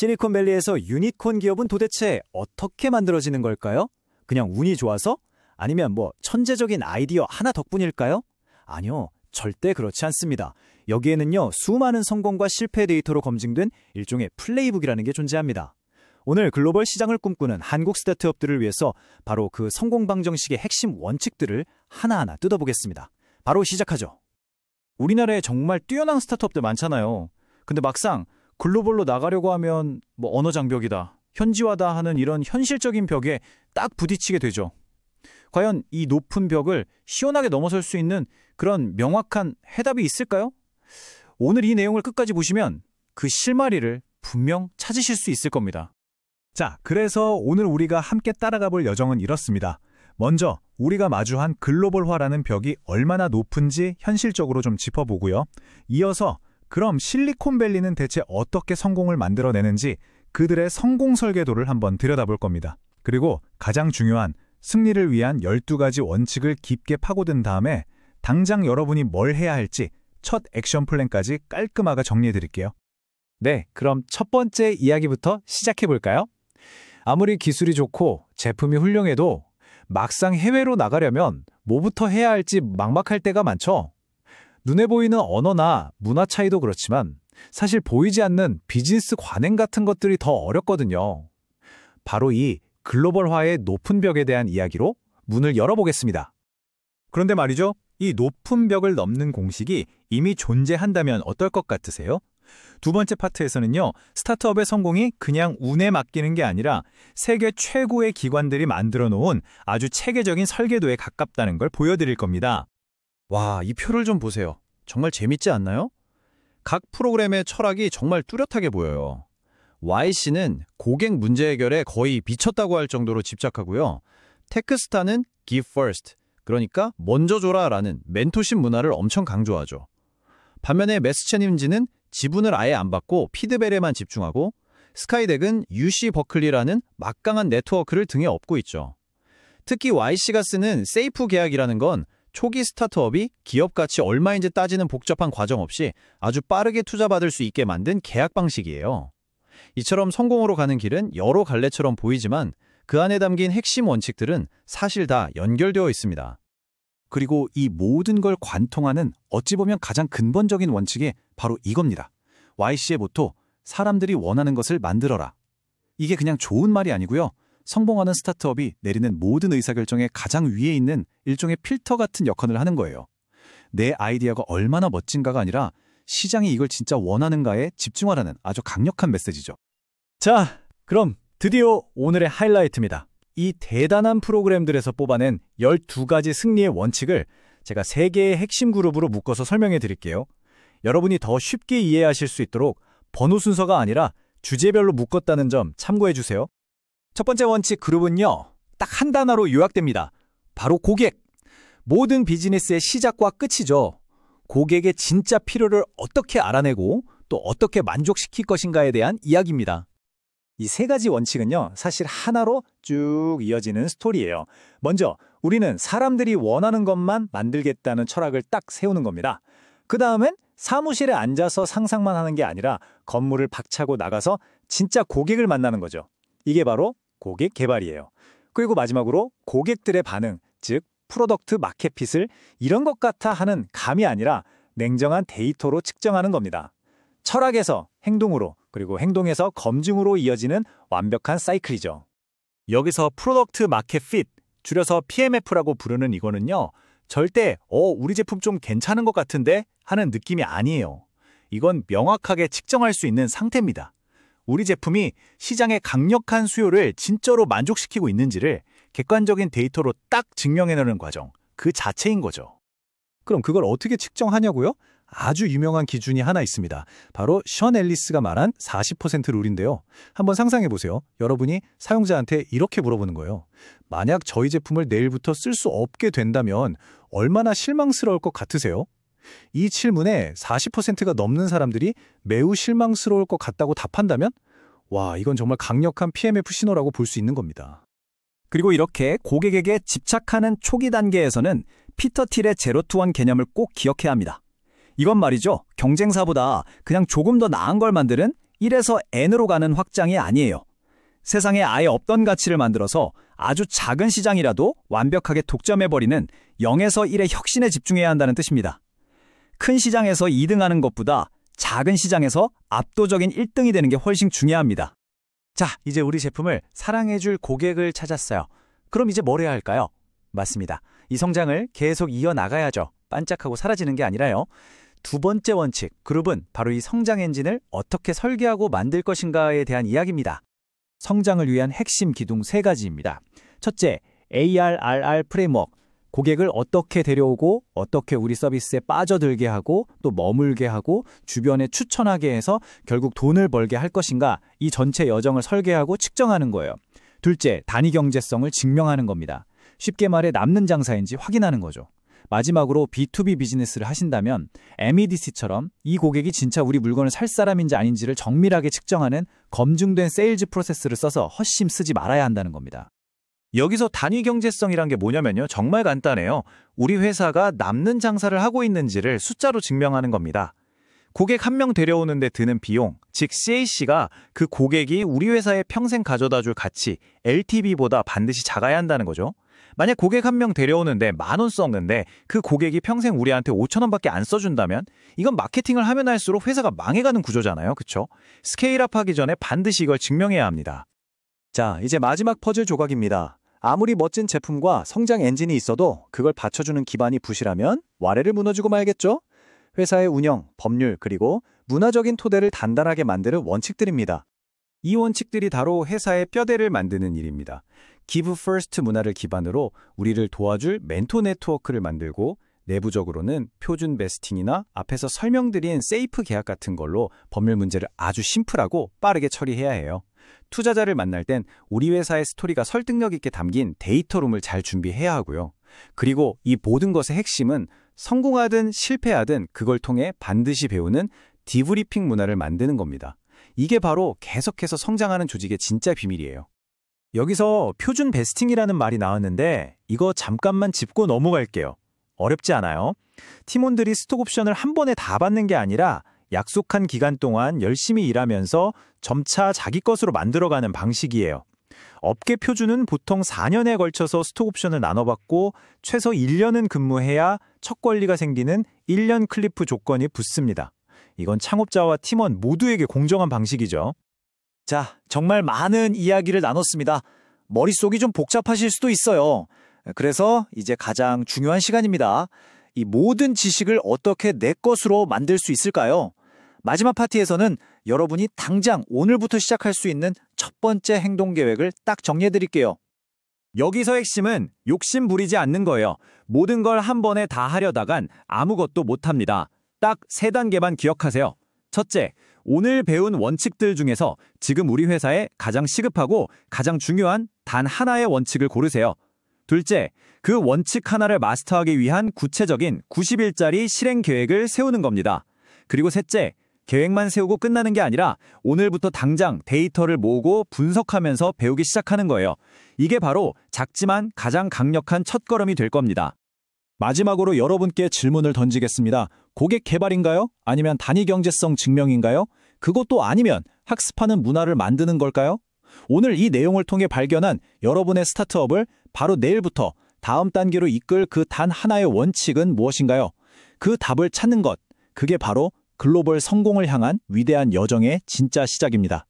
실리콘밸리에서 유니콘 기업은 도대체 어떻게 만들어지는 걸까요? 그냥 운이 좋아서? 아니면 천재적인 아이디어 하나 덕분일까요? 아니요, 절대 그렇지 않습니다. 여기에는요, 수많은 성공과 실패 데이터로 검증된 일종의 플레이북이라는 게 존재합니다. 오늘 글로벌 시장을 꿈꾸는 한국 스타트업들을 위해서 바로 그 성공 방정식의 핵심 원칙들을 하나하나 뜯어보겠습니다. 바로 시작하죠. 우리나라에 정말 뛰어난 스타트업들 많잖아요. 근데 막상 글로벌로 나가려고 하면 언어 장벽이다, 현지화다 하는 이런 현실적인 벽에 딱 부딪히게 되죠. 과연 이 높은 벽을 시원하게 넘어설 수 있는 그런 명확한 해답이 있을까요? 오늘 이 내용을 끝까지 보시면 그 실마리를 분명 찾으실 수 있을 겁니다. 자, 그래서 오늘 우리가 함께 따라가 볼 여정은 이렇습니다. 먼저 우리가 마주한 글로벌화라는 벽이 얼마나 높은지 현실적으로 좀 짚어보고요. 이어서 그럼 실리콘밸리는 대체 어떻게 성공을 만들어내는지 그들의 성공 설계도를 한번 들여다볼 겁니다. 그리고 가장 중요한 승리를 위한 12가지 원칙을 깊게 파고든 다음에 당장 여러분이 뭘 해야 할지 첫 액션 플랜까지 깔끔하게 정리해드릴게요. 네, 그럼 첫 번째 이야기부터 시작해볼까요? 아무리 기술이 좋고 제품이 훌륭해도 막상 해외로 나가려면 뭐부터 해야 할지 막막할 때가 많죠. 눈에 보이는 언어나 문화 차이도 그렇지만 사실 보이지 않는 비즈니스 관행 같은 것들이 더 어렵거든요. 바로 이 글로벌화의 높은 벽에 대한 이야기로 문을 열어보겠습니다. 그런데 말이죠, 이 높은 벽을 넘는 공식이 이미 존재한다면 어떨 것 같으세요? 두 번째 파트에서는요, 스타트업의 성공이 그냥 운에 맡기는 게 아니라 세계 최고의 기관들이 만들어 놓은 아주 체계적인 설계도에 가깝다는 걸 보여드릴 겁니다. 와, 이 표를 좀 보세요. 정말 재밌지 않나요? 각 프로그램의 철학이 정말 뚜렷하게 보여요. YC는 고객 문제 해결에 거의 미쳤다고 할 정도로 집착하고요. 테크스타는 Give First, 그러니까 먼저 줘라라는 멘토십 문화를 엄청 강조하죠. 반면에 매스체님즈는 지분을 아예 안 받고 피드백에만 집중하고, 스카이덱은 UC 버클리라는 막강한 네트워크를 등에 업고 있죠. 특히 YC가 쓰는 세이프 계약이라는 건 초기 스타트업이 기업 가치 얼마인지 따지는 복잡한 과정 없이 아주 빠르게 투자받을 수 있게 만든 계약 방식이에요. 이처럼 성공으로 가는 길은 여러 갈래처럼 보이지만 그 안에 담긴 핵심 원칙들은 사실 다 연결되어 있습니다. 그리고 이 모든 걸 관통하는 어찌 보면 가장 근본적인 원칙이 바로 이겁니다. YC의 모토, 사람들이 원하는 것을 만들어라. 이게 그냥 좋은 말이 아니고요. 성공하는 스타트업이 내리는 모든 의사결정의 가장 위에 있는 일종의 필터 같은 역할을 하는 거예요. 내 아이디어가 얼마나 멋진가가 아니라 시장이 이걸 진짜 원하는가에 집중하라는 아주 강력한 메시지죠. 자, 그럼 드디어 오늘의 하이라이트입니다. 이 대단한 프로그램들에서 뽑아낸 12가지 승리의 원칙을 제가 3개의 핵심 그룹으로 묶어서 설명해 드릴게요. 여러분이 더 쉽게 이해하실 수 있도록 번호 순서가 아니라 주제별로 묶었다는 점 참고해 주세요. 첫 번째 원칙 그룹은요, 딱 한 단어로 요약됩니다. 바로 고객. 모든 비즈니스의 시작과 끝이죠. 고객의 진짜 필요를 어떻게 알아내고 또 어떻게 만족시킬 것인가에 대한 이야기입니다. 이 3가지 원칙은요, 사실 하나로 쭉 이어지는 스토리예요. 먼저 우리는 사람들이 원하는 것만 만들겠다는 철학을 딱 세우는 겁니다. 그 다음엔 사무실에 앉아서 상상만 하는 게 아니라 건물을 박차고 나가서 진짜 고객을 만나는 거죠. 이게 바로 고객 개발이에요. 그리고 마지막으로 고객들의 반응, 즉 프로덕트 마켓핏을 이런 것 같아 하는 감이 아니라 냉정한 데이터로 측정하는 겁니다. 철학에서 행동으로, 그리고 행동에서 검증으로 이어지는 완벽한 사이클이죠. 여기서 프로덕트 마켓핏, 줄여서 PMF라고 부르는 이거는요, 절대 우리 제품 좀 괜찮은 것 같은데 하는 느낌이 아니에요. 이건 명확하게 측정할 수 있는 상태입니다. 우리 제품이 시장의 강력한 수요를 진짜로 만족시키고 있는지를 객관적인 데이터로 딱 증명해내는 과정, 그 자체인 거죠. 그럼 그걸 어떻게 측정하냐고요? 아주 유명한 기준이 하나 있습니다. 바로 션 앨리스가 말한 40% 룰인데요. 한번 상상해보세요. 여러분이 사용자한테 이렇게 물어보는 거예요. 만약 저희 제품을 내일부터 쓸 수 없게 된다면 얼마나 실망스러울 것 같으세요? 이 질문에 40%가 넘는 사람들이 매우 실망스러울 것 같다고 답한다면 와, 이건 정말 강력한 PMF 신호라고 볼 수 있는 겁니다. 그리고 이렇게 고객에게 집착하는 초기 단계에서는 피터 틸의 제로 투 원 개념을 꼭 기억해야 합니다. 이건 말이죠, 경쟁사보다 그냥 조금 더 나은 걸 만드는 1에서 N으로 가는 확장이 아니에요. 세상에 아예 없던 가치를 만들어서 아주 작은 시장이라도 완벽하게 독점해버리는 0에서 1의 혁신에 집중해야 한다는 뜻입니다. 큰 시장에서 2등하는 것보다 작은 시장에서 압도적인 1등이 되는 게 훨씬 중요합니다. 자, 이제 우리 제품을 사랑해줄 고객을 찾았어요. 그럼 이제 뭘 해야 할까요? 맞습니다. 이 성장을 계속 이어나가야죠. 반짝하고 사라지는 게 아니라요. 두 번째 원칙, 그룹은 바로 이 성장 엔진을 어떻게 설계하고 만들 것인가에 대한 이야기입니다. 성장을 위한 핵심 기둥 3가지입니다. 첫째, ARRR 프레임워크. 고객을 어떻게 데려오고 어떻게 우리 서비스에 빠져들게 하고 또 머물게 하고 주변에 추천하게 해서 결국 돈을 벌게 할 것인가, 이 전체 여정을 설계하고 측정하는 거예요. 둘째, 단위 경제성을 증명하는 겁니다. 쉽게 말해 남는 장사인지 확인하는 거죠. 마지막으로 B2B 비즈니스를 하신다면 MEDC처럼 이 고객이 진짜 우리 물건을 살 사람인지 아닌지를 정밀하게 측정하는 검증된 세일즈 프로세스를 써서 헛심 쓰지 말아야 한다는 겁니다. 여기서 단위 경제성이란 게 뭐냐면요. 정말 간단해요. 우리 회사가 남는 장사를 하고 있는지를 숫자로 증명하는 겁니다. 고객 한 명 데려오는데 드는 비용, 즉 CAC가 그 고객이 우리 회사에 평생 가져다 줄 가치, LTV보다 반드시 작아야 한다는 거죠. 만약 고객 한 명 데려오는데 10,000원 썼는데 그 고객이 평생 우리한테 5,000원밖에 안 써준다면 이건 마케팅을 하면 할수록 회사가 망해가는 구조잖아요. 그렇죠? 스케일업 하기 전에 반드시 이걸 증명해야 합니다. 자, 이제 마지막 퍼즐 조각입니다. 아무리 멋진 제품과 성장 엔진이 있어도 그걸 받쳐주는 기반이 부실하면 와래를 무너지고 말겠죠? 회사의 운영, 법률, 그리고 문화적인 토대를 단단하게 만드는 원칙들입니다. 이 원칙들이 바로 회사의 뼈대를 만드는 일입니다. Give First 문화를 기반으로 우리를 도와줄 멘토 네트워크를 만들고, 내부적으로는 표준 베스팅이나 앞에서 설명드린 세이프 계약 같은 걸로 법률 문제를 아주 심플하고 빠르게 처리해야 해요. 투자자를 만날 땐 우리 회사의 스토리가 설득력 있게 담긴 데이터룸을 잘 준비해야 하고요. 그리고 이 모든 것의 핵심은 성공하든 실패하든 그걸 통해 반드시 배우는 디브리핑 문화를 만드는 겁니다. 이게 바로 계속해서 성장하는 조직의 진짜 비밀이에요. 여기서 표준 베스팅이라는 말이 나왔는데 이거 잠깐만 짚고 넘어갈게요. 어렵지 않아요? 팀원들이 스톡 옵션을 한 번에 다 받는 게 아니라 약속한 기간 동안 열심히 일하면서 점차 자기 것으로 만들어가는 방식이에요. 업계 표준은 보통 4년에 걸쳐서 스톡 옵션을 나눠받고 최소 1년은 근무해야 첫 권리가 생기는 1년 클리프 조건이 붙습니다. 이건 창업자와 팀원 모두에게 공정한 방식이죠. 자, 정말 많은 이야기를 나눴습니다. 머릿속이 좀 복잡하실 수도 있어요. 그래서 이제 가장 중요한 시간입니다. 이 모든 지식을 어떻게 내 것으로 만들 수 있을까요? 마지막 파티에서는 여러분이 당장 오늘부터 시작할 수 있는 첫 번째 행동 계획을 딱 정리해 드릴게요. 여기서 핵심은 욕심 부리지 않는 거예요. 모든 걸 한 번에 다 하려다간 아무것도 못합니다. 딱 3단계만 기억하세요. 첫째, 오늘 배운 원칙들 중에서 지금 우리 회사에 가장 시급하고 가장 중요한 단 하나의 원칙을 고르세요. 둘째, 그 원칙 하나를 마스터하기 위한 구체적인 90일짜리 실행 계획을 세우는 겁니다. 그리고 셋째, 계획만 세우고 끝나는 게 아니라 오늘부터 당장 데이터를 모으고 분석하면서 배우기 시작하는 거예요. 이게 바로 작지만 가장 강력한 첫걸음이 될 겁니다. 마지막으로 여러분께 질문을 던지겠습니다. 고객 개발인가요? 아니면 단위 경제성 증명인가요? 그것도 아니면 학습하는 문화를 만드는 걸까요? 오늘 이 내용을 통해 발견한 여러분의 스타트업을 바로 내일부터 다음 단계로 이끌 그 단 하나의 원칙은 무엇인가요? 그 답을 찾는 것, 그게 바로 글로벌 성공을 향한 위대한 여정의 진짜 시작입니다.